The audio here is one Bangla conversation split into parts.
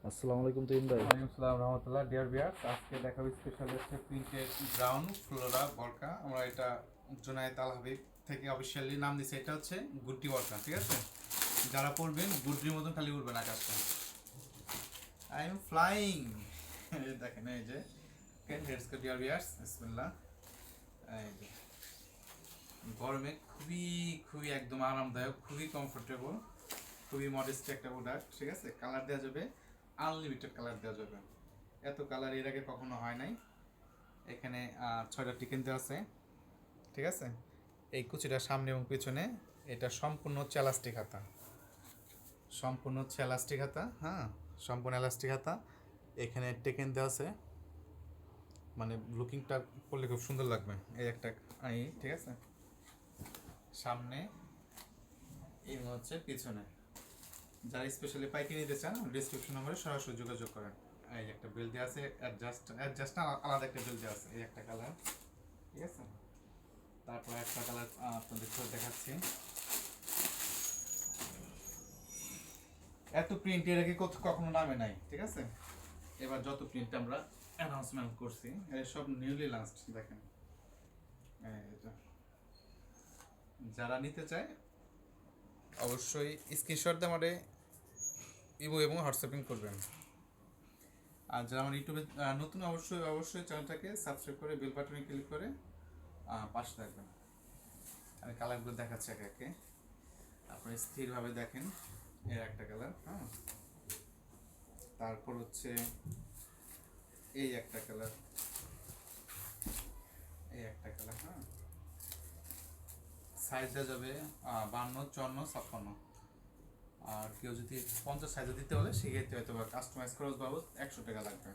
আসসালামু আলাইকুম তুহিন ভাই। ওয়ালাইকুম আসসালাম রহমতুল্লাহ। ডিয়ার ভিউয়ার্স, আজকে দেখাবো স্পেশাল হচ্ছে প্রিন্টেড ব্রাউন ফ্লোরা বরকা। আমরা এটা জুনায়েদ আল হাবিব থেকে অফিসিয়ালি নাম দিছে। এটা হচ্ছে গুড্ডি বরকা, ঠিক আছে? যারা পড়বেন গুড্ডির মতন খালি উঠবেন আকাশটা। I am flying. দেখেন এই যে হেডস কো ডিয়ার ভিউয়ার্স, বিসমিল্লাহ। এই যে গরমে খুবই খুবই একদম আরামদায়ক, খুবই কমফোর্টেবল, খুবই মডেস্ট একটা প্রোডাক্ট, ঠিক আছে? কালার দেওয়া যাবে, আনলিমিটেড কালার দেওয়া যাবে। এত কালার এর আগে কখনো হয় নাই। এখানে 6টা টিকেন দেওয়া আছে, ঠিক আছে? এই কুচিটা সামনে এবং পিছনে এটা সম্পূর্ণ হচ্ছে এলাস্টিক হাতা, সম্পূর্ণ হচ্ছে এলাস্টিক হাতা। হ্যাঁ, সম্পূর্ণ এলাস্টিক হাতা। এখানে টেকেন দেওয়া আছে, মানে লুকিংটা করলে খুব সুন্দর লাগবে। এই একটা ঠিক আছে, সামনে এই হচ্ছে পিছনে। যারা স্পেশালি পাইকারি নিতে চান ডিসক্রিপশন নম্বরে সরাসরি যোগাযোগ করেন। এই একটা বেল দেওয়া আছে, অ্যাডজাস্ট আলাদা একটা বেল দেওয়া আছে। এই একটা কালার, ঠিক আছে? তারপর একটা কালার আপনাদের দেখাচ্ছি। এত প্রিন্ট এর আগে কখনো নামে নাই, ঠিক আছে? এবার যত প্রিন্ট আমরা অ্যানাউন্সমেন্ট করছি এর সব নিউলি লাস্ট। দেখেন এটা যারা নিতে চায় অবশ্যই স্ক্রিনশট দিয়ে আমাদের ইমো এবং হোয়াটসঅ্যাপিং করবেন। আর যারা আমার ইউটিউবে নতুন, অবশ্যই অবশ্যই চ্যানেলটাকে সাবস্ক্রাইব করে বেল বাটনে ক্লিক করে পাশে থাকবেন। আমি কালারগুলো দেখাচ্ছি একে একে, আপনি স্থিরভাবে দেখেন। এর একটা কালার, হ্যাঁ। তারপর হচ্ছে এই একটা কালার, এই একটা কালার, হ্যাঁ। সাইজ দেওয়া যাবে 52, 54, 56। আর কেউ যদি 50 সাইজে দিতে হলে সেক্ষেত্রে হয়তো বা কাস্টমাইজ খরচ বাবদ 100 টাকা লাগবে।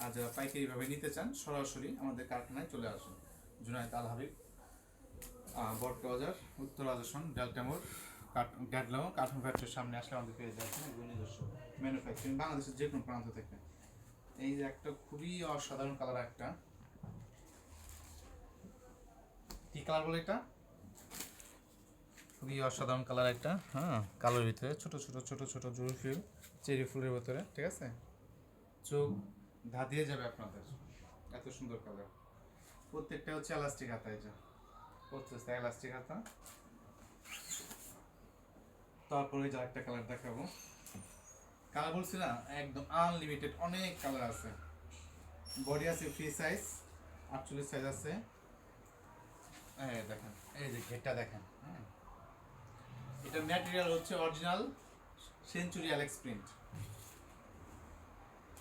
আর যারা পাইকারিভাবে নিতে চান সরাসরি আমাদের কারখানায় চলে আসুন। জুনায়েদ আল হাবিব, বরকা বাজার, উত্তর আদর্শন, ডেল্টামোর, গ্যাডলাম কার্টুন ফ্যাক্টরির সামনে আসলে আমাদের পেয়ে যাচ্ছেন। এগুলো নিজস্ব ম্যানুফ্যাকচারিং, বাংলাদেশের যে কোনো প্রান্ত থেকে। এই যে একটা খুবই অসাধারণ কালার, একটা কি কালার বলে এটা, খুবই অসাধারণ কালার একটা, হ্যাঁ। কালোর ভিতরে ছোট ছোট ছোট ছোট জুঁই ফুল, চেরি ফুলের ভিতরে, ঠিক আছে? চোখ ধাঁধিয়ে যাবে আপনাদের, এত সুন্দর কালার। প্রত্যেকটা হচ্ছে এলাস্টিক হাতা, এই যে প্রত্যেকটা এলাস্টিক হাতা। তারপরে যে একটা কালার দেখাবো, কালার বলছি না, একদম আনলিমিটেড অনেক কালার আছে। বডি আছে ফ্রি সাইজ, 48 সাইজ আছে। এই দেখেন, এই যে ঘেরটা দেখেন, হ্যাঁ। এটা ম্যাটেরিয়াল হচ্ছে অরিজিনাল সেঞ্চুরি অ্যালেক্স প্রিন্ট।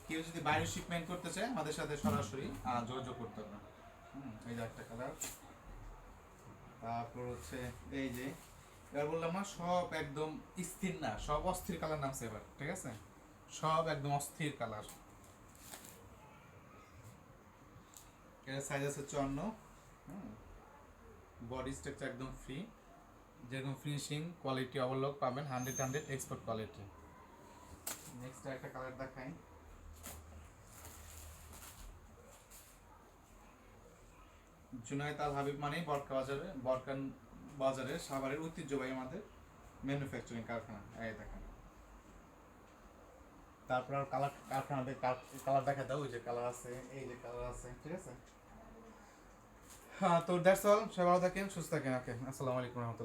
কেউ যদি বাইরে শিপমেন্ট করতে চায় আমাদের সাথে সরাসরি যোগাযোগ করতে হবে। এই যে একটা কালার। তারপর হচ্ছে এই যে, এবার বললাম না সব একদম স্থির না, সব অস্থির কালার নামছে এবার, ঠিক আছে? সব একদম অস্থির কালার। এর সাইজ আছে 54। বডি স্ট্রাকচার একদম ফ্রি, যেরকম ফিনিশিং কোয়ালিটি অবলোক পাবেন 100 এক্সপোর্ট কোয়ালিটি। নেক্সট একটা কালার দেখাই। জুনায়েদ আল হাবিব মানেই বরকা বাজারে, বরকান বাজারে সাভারের ঐতিহ্যবাহী আমাদের ম্যানুফ্যাকচারিং কারখানা। এই দেখেন। তারপর আর কালার কারখানাতে কালার দেখা দাও, ওই যে কালার আছে, এই যে কালার আছে, ঠিক আছে? হ্যাঁ, তো দ্যাটস অল। সবাই ভালো থাকেন, সুস্থ থাকেন। ওকে, আসসালামু আলাইকুম রহমতুল্লাহ।